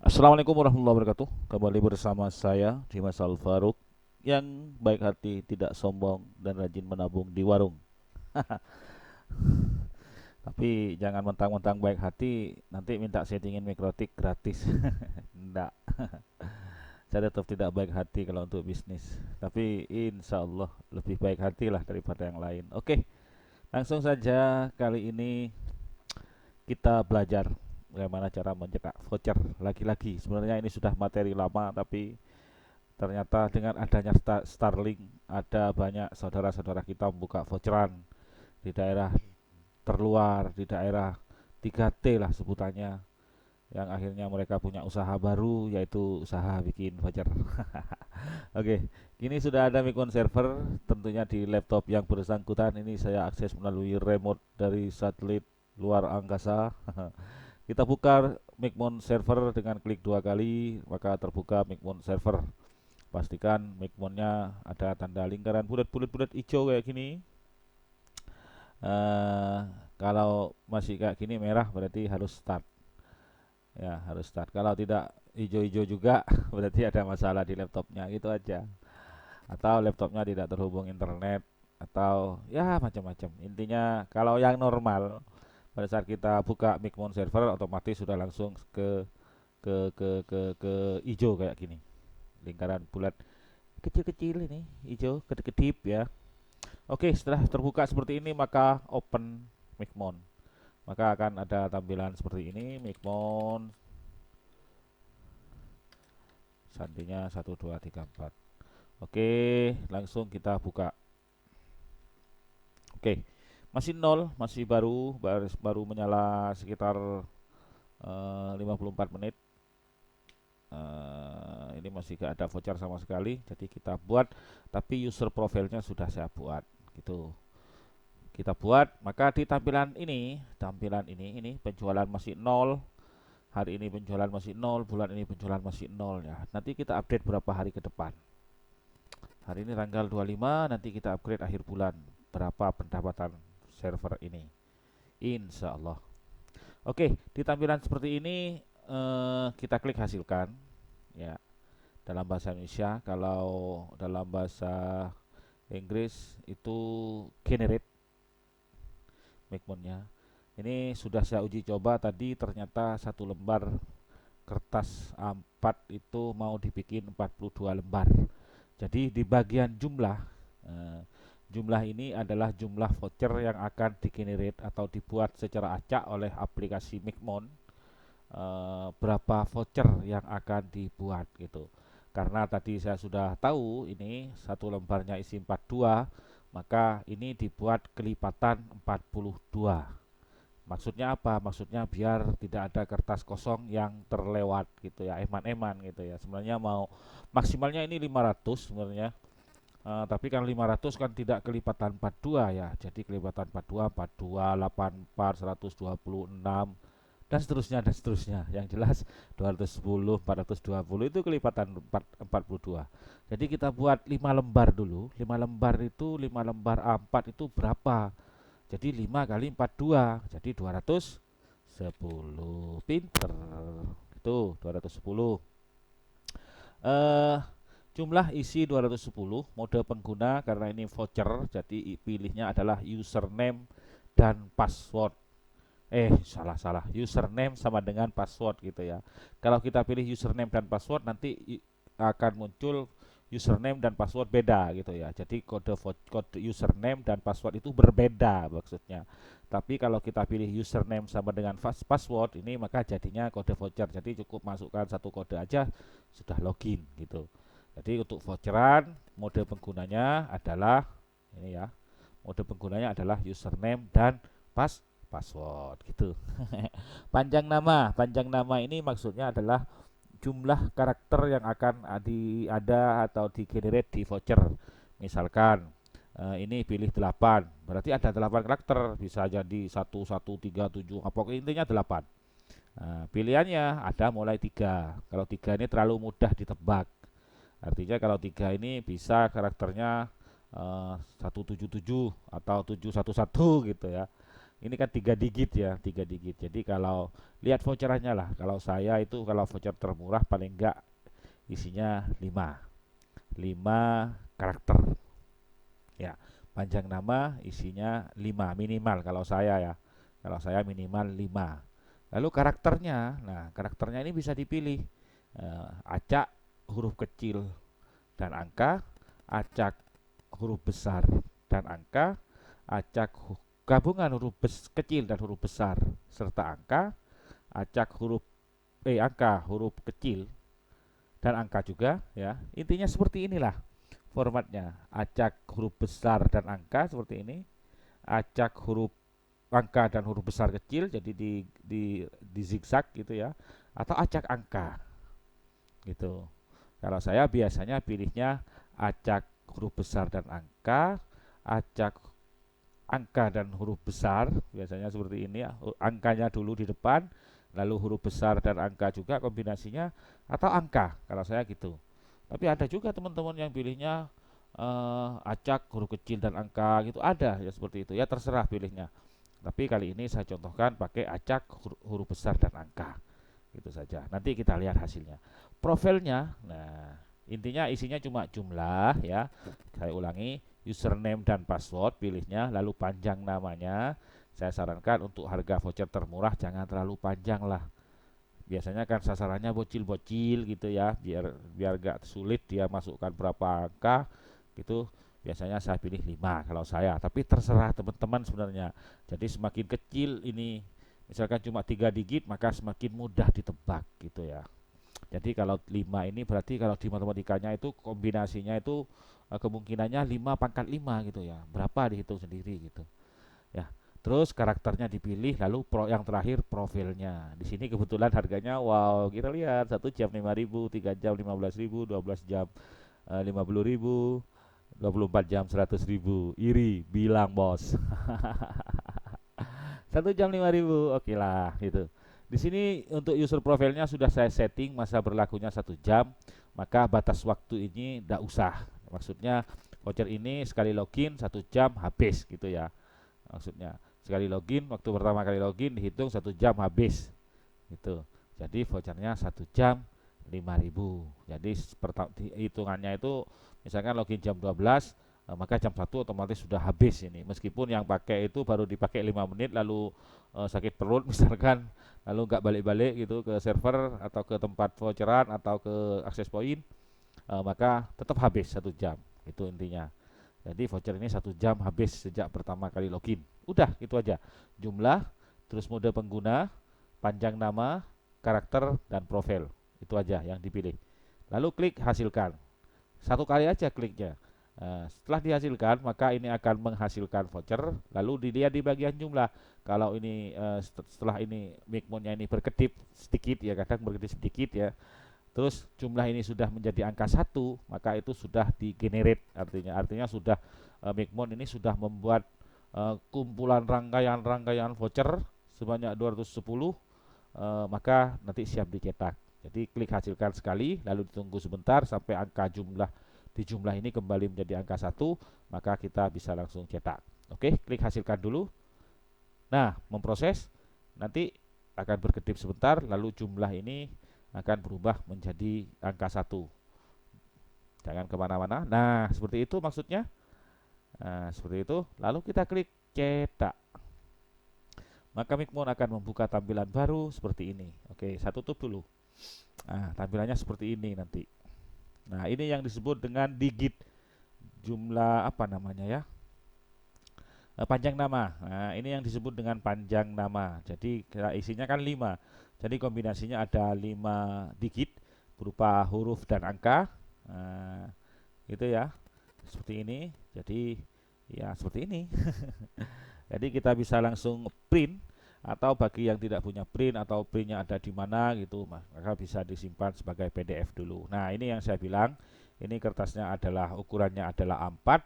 Assalamualaikum warahmatullahi wabarakatuh. Kembali bersama saya Dimas Al Farouk yang baik hati, tidak sombong dan rajin menabung di warung. Tapi jangan mentang-mentang baik hati nanti minta settingin mikrotik gratis. Enggak. Saya tetap tidak baik hati kalau untuk bisnis. Tapi insya Allah lebih baik hati lah daripada yang lain. Oke, langsung saja kali ini kita belajar bagaimana cara mencetak voucher lagi-lagi. Sebenarnya ini sudah materi lama tapi ternyata dengan adanya Starlink ada banyak saudara-saudara kita membuka voucheran di daerah terluar, di daerah 3T lah sebutannya, yang akhirnya mereka punya usaha baru yaitu usaha bikin voucher. Oke, kini sudah ada Micron server tentunya di laptop yang bersangkutan ini saya akses melalui remote dari satelit luar angkasa. Kita buka Micron server dengan klik dua kali maka terbuka Micron server. Pastikan micmonnya ada tanda lingkaran bulat-bulat hijau kayak gini. Eh, Kalau masih kayak gini merah berarti harus start. Ya, harus start. Kalau tidak hijau-hijau juga berarti ada masalah di laptopnya gitu aja. Atau laptopnya tidak terhubung internet atau ya macam-macam. Intinya kalau yang normal pada saat kita buka Micmon server otomatis sudah langsung ke hijau kayak gini. Lingkaran bulat kecil-kecil ini hijau kedip-kedip ya. Oke, setelah terbuka seperti ini maka open Micmon. Maka akan ada tampilan seperti ini, Micmon sandinya 1 2 3 4. Oke, langsung kita buka. Oke, masih nol, masih baru menyala sekitar 54 menit. Ini masih gak ada voucher sama sekali, jadi kita buat, tapi user profilnya sudah saya buat gitu. Kita buat, maka di tampilan ini penjualan masih nol, hari ini penjualan masih nol, bulan ini penjualan masih nol ya. Nanti kita update berapa hari ke depan. Hari ini tanggal 25, nanti kita upgrade akhir bulan berapa pendapatan server ini. Insya Allah. Oke, di tampilan seperti ini kita klik hasilkan ya dalam bahasa Indonesia. Kalau dalam bahasa Inggris itu generate backbone-nya. Ini sudah saya uji coba tadi, ternyata satu lembar kertas A4 itu mau dibikin 42 lembar. Jadi di bagian jumlah, eh, jumlah ini adalah jumlah voucher yang akan digenerate atau dibuat secara acak oleh aplikasi Micmon. Berapa voucher yang akan dibuat gitu. Karena tadi saya sudah tahu ini satu lembarnya isi 42, maka ini dibuat kelipatan 42. Maksudnya apa? Maksudnya biar tidak ada kertas kosong yang terlewat gitu ya, eman-eman gitu ya. Sebenarnya mau maksimalnya ini 500 sebenarnya. Tapi kan 500 kan tidak kelipatan 42 ya. Jadi kelipatan 42, 84, 126 dan seterusnya. Yang jelas 210, 420 itu kelipatan 42. Jadi kita buat 5 lembar dulu. 5 lembar itu 5 lembar A4 itu berapa? Jadi 5 kali 42, jadi 210. Pinter. Itu 210. Eh Jumlah isi 210, mode pengguna karena ini voucher, jadi pilihnya adalah username dan password. Salah. Username sama dengan password gitu ya. Kalau kita pilih username dan password nanti akan muncul username dan password beda gitu ya. Jadi kode username dan password itu berbeda maksudnya. Tapi kalau kita pilih username sama dengan password ini maka jadinya kode voucher. Jadi cukup masukkan satu kode aja sudah login gitu. Jadi untuk voucheran mode penggunanya adalah ini ya. Mode penggunanya adalah username dan password gitu. Panjang nama ini maksudnya adalah jumlah karakter yang akan ada atau di generate di voucher. Misalkan ini pilih 8, berarti ada 8 karakter, bisa jadi 1137 apa intinya 8. Nah, pilihannya ada mulai 3. Kalau 3 ini terlalu mudah ditebak. Artinya kalau 3 ini bisa karakternya 177 atau 711 gitu ya. Ini kan 3 digit ya, 3 digit. Jadi kalau lihat voucherannya lah, kalau saya itu kalau voucher termurah paling enggak isinya 5 karakter ya. Panjang nama isinya 5 minimal kalau saya ya. Kalau saya minimal 5. Lalu karakternya, nah karakternya ini bisa dipilih acak huruf kecil dan angka, acak huruf besar dan angka, acak gabungan huruf kecil dan huruf besar serta angka, acak angka huruf kecil dan angka juga ya. Intinya seperti inilah formatnya. Acak huruf besar dan angka seperti ini, acak huruf angka dan huruf besar kecil jadi di zigzag gitu ya, atau acak angka gitu. Kalau saya biasanya pilihnya acak huruf besar dan angka, acak angka dan huruf besar, biasanya seperti ini ya. Angkanya dulu di depan, lalu huruf besar dan angka juga kombinasinya, atau angka kalau saya gitu. Tapi ada juga teman-teman yang pilihnya acak huruf kecil dan angka gitu, ada ya seperti itu ya, terserah pilihnya. Tapi kali ini saya contohkan pakai acak huruf besar dan angka. Itu saja. Nanti kita lihat hasilnya. Profilnya, nah intinya isinya cuma jumlah ya. Saya ulangi, username dan password pilihnya, lalu panjang namanya. Saya sarankan untuk harga voucher termurah jangan terlalu panjang lah. Biasanya kan sasarannya bocil-bocil gitu ya, biar biar gak sulit dia masukkan berapa angka gitu. Biasanya saya pilih 5 kalau saya, tapi terserah teman-teman sebenarnya. Jadi semakin kecil ini, misalkan cuma 3 digit, maka semakin mudah ditebak gitu ya. Jadi kalau 5 ini berarti kalau di matematikanya itu kombinasinya itu kemungkinannya 5 pangkat 5 gitu ya. Berapa dihitung sendiri gitu. Ya. Terus karakternya dipilih, lalu yang terakhir profilnya. Di sini kebetulan harganya wow, kita lihat 1 jam 5.000, 3 jam 15.000, 12 jam 50.000, 24 jam 100.000. Iri bilang bos. 1 jam 5.000, oke lah gitu. Di sini untuk user profilnya sudah saya setting masa berlakunya 1 jam, maka batas waktu ini tidak usah. Maksudnya voucher ini sekali login 1 jam habis gitu ya. Maksudnya sekali login, waktu pertama kali login dihitung 1 jam habis gitu. Jadi vouchernya 1 jam 5.000. Jadi hitungannya itu misalkan login jam 12, maka jam 1 otomatis sudah habis ini. Meskipun yang pakai itu baru dipakai 5 menit lalu sakit perut misalkan, lalu nggak balik-balik gitu ke server atau ke tempat voucheran atau ke akses point, maka tetap habis 1 jam. Itu intinya. Jadi voucher ini 1 jam habis sejak pertama kali login. Udah itu aja. Jumlah, terus mode pengguna, panjang nama, karakter, dan profil. Itu aja yang dipilih. Lalu klik hasilkan. 1 kali aja kliknya. Setelah dihasilkan, maka ini akan menghasilkan voucher. Lalu dilihat di bagian jumlah. Kalau ini setelah ini micmonnya ini berkedip sedikit ya, kadang berkedip sedikit ya. Terus jumlah ini sudah menjadi angka 1, maka itu sudah di-generate, artinya sudah Micmon ini sudah membuat kumpulan rangkaian voucher sebanyak 210, maka nanti siap dicetak. Jadi klik hasilkan sekali, lalu ditunggu sebentar sampai angka di jumlah ini kembali menjadi angka 1, maka kita bisa langsung cetak. Oke, klik hasilkan dulu. Nah, memproses nanti akan berkedip sebentar, lalu jumlah ini akan berubah menjadi angka 1. Jangan kemana-mana. Nah, seperti itu maksudnya. Nah, seperti itu. Lalu kita klik cetak. Maka Micmon akan membuka tampilan baru seperti ini. Oke, saya tutup dulu. Nah, tampilannya seperti ini nanti. Nah, ini yang disebut dengan digit jumlah apa namanya ya? Panjang nama. Nah, ini yang disebut dengan panjang nama. Jadi isinya kan 5. Jadi kombinasinya ada 5 digit berupa huruf dan angka. Nah, gitu ya. Seperti ini. Jadi ya seperti ini. Jadi kita bisa langsung print, atau bagi yang tidak punya print atau printnya ada di mana gitu, maka bisa disimpan sebagai PDF dulu. Nah, ini yang saya bilang, ini kertasnya adalah ukurannya adalah A4,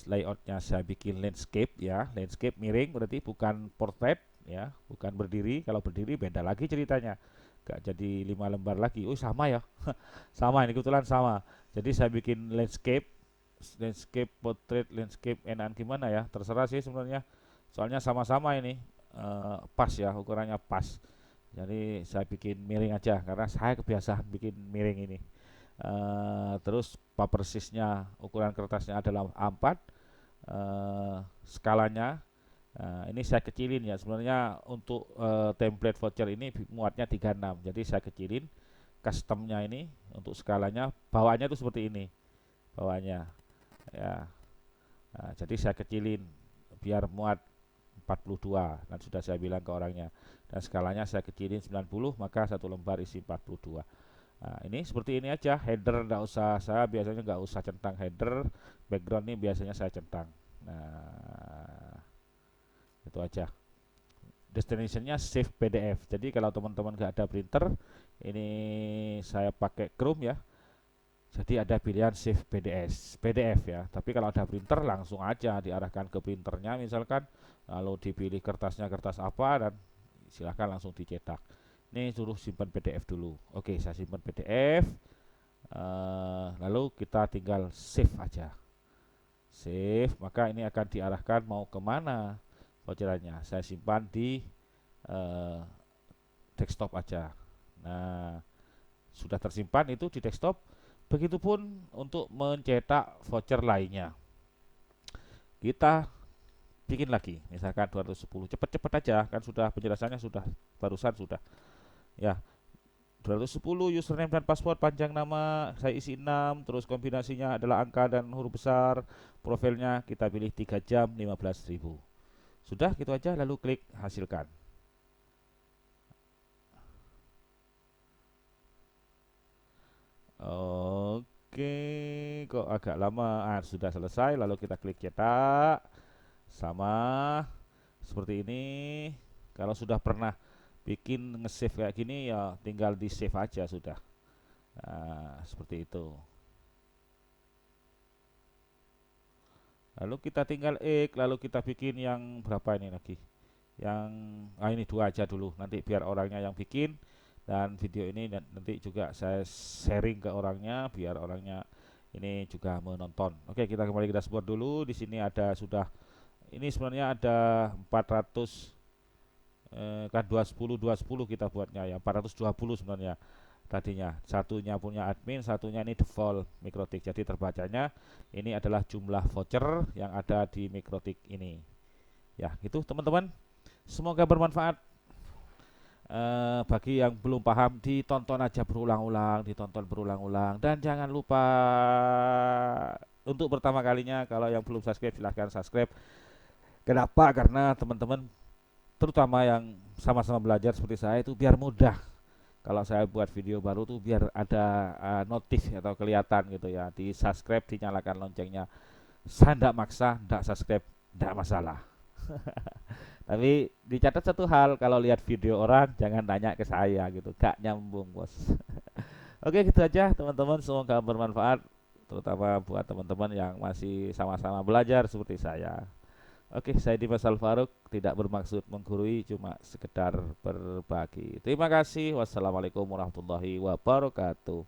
layoutnya saya bikin landscape ya, landscape miring berarti bukan portrait ya, bukan berdiri. Kalau berdiri beda lagi ceritanya, gak jadi 5 lembar lagi. Oh sama ya, sama ini kebetulan sama. Jadi saya bikin landscape, portrait, landscape, enakan gimana ya, terserah sih sebenarnya. soalnya sama-sama ini pas ya, ukurannya pas. Jadi saya bikin miring aja karena saya kebiasaan bikin miring ini. Terus paper size-nya, ukuran kertasnya adalah A4, skalanya. Ini saya kecilin ya. Sebenarnya untuk template voucher ini muatnya 36. Jadi saya kecilin customnya ini untuk skalanya. Bawahnya itu seperti ini. Bawahnya ya. Jadi saya kecilin biar muat 42 dan sudah saya bilang ke orangnya. Dan skalanya saya kecilin 90, maka satu lembar isi 42. Nah, ini seperti ini aja. Header enggak usah, saya biasanya nggak usah centang header. Background ini biasanya saya centang. Nah, itu aja. Destinationnya save PDF. Jadi kalau teman-teman nggak ada printer, ini saya pakai Chrome ya. Jadi ada pilihan save PDF ya. Tapi kalau ada printer langsung aja diarahkan ke printernya misalkan, lalu dipilih kertasnya kertas apa dan silahkan langsung dicetak. Ini suruh simpan PDF dulu. Oke, saya simpan PDF. Lalu kita tinggal save aja. Save, maka ini akan diarahkan mau kemana voucherannya. Saya simpan di eh, desktop aja. Nah, sudah tersimpan itu di desktop. Begitupun untuk mencetak voucher lainnya. Kita bikin lagi, misalkan 210. Cepet-cepet aja, kan sudah penjelasannya sudah barusan sudah. Ya, 210 username dan password, panjang nama saya isi 6, terus kombinasinya adalah angka dan huruf besar. Profilnya kita pilih 3 jam 15.000. Sudah gitu aja, lalu klik hasilkan. Oke, kok agak lama. Sudah selesai, lalu kita klik cetak. Sama seperti ini. Kalau sudah pernah bikin nge-save kayak gini ya tinggal di save aja sudah. Nah, seperti itu. Lalu kita tinggal lalu kita bikin yang berapa ini lagi? Yang ini dua aja dulu. Nanti biar orangnya yang bikin, dan video ini nanti juga saya sharing ke orangnya biar orangnya ini juga menonton. Oke, kita kembali ke dashboard dulu. Di sini ada sudah, ini sebenarnya ada 400 kan 210 kita buatnya ya, 420 sebenarnya tadinya. Satunya punya admin, satunya ini default Mikrotik. Jadi terbacanya ini adalah jumlah voucher yang ada di Mikrotik ini. Ya, gitu teman-teman. Semoga bermanfaat. Bagi yang belum paham, ditonton aja berulang-ulang, ditonton berulang-ulang, dan jangan lupa untuk pertama kalinya kalau yang belum subscribe silahkan subscribe. Kenapa? Karena teman-teman terutama yang sama-sama belajar seperti saya itu biar mudah. Kalau saya buat video baru tuh biar ada notif atau kelihatan gitu ya. Di subscribe, dinyalakan loncengnya. Saya tidak maksa, tidak subscribe, tidak masalah. Tapi dicatat satu hal, kalau lihat video orang jangan tanya ke saya gitu, gak nyambung bos. Oke gitu aja teman-teman, semoga bermanfaat, terutama buat teman-teman yang masih sama-sama belajar seperti saya. Oke, saya Dimas Alfaruk, tidak bermaksud menggurui, cuma sekedar berbagi. Terima kasih. Wassalamualaikum warahmatullahi wabarakatuh.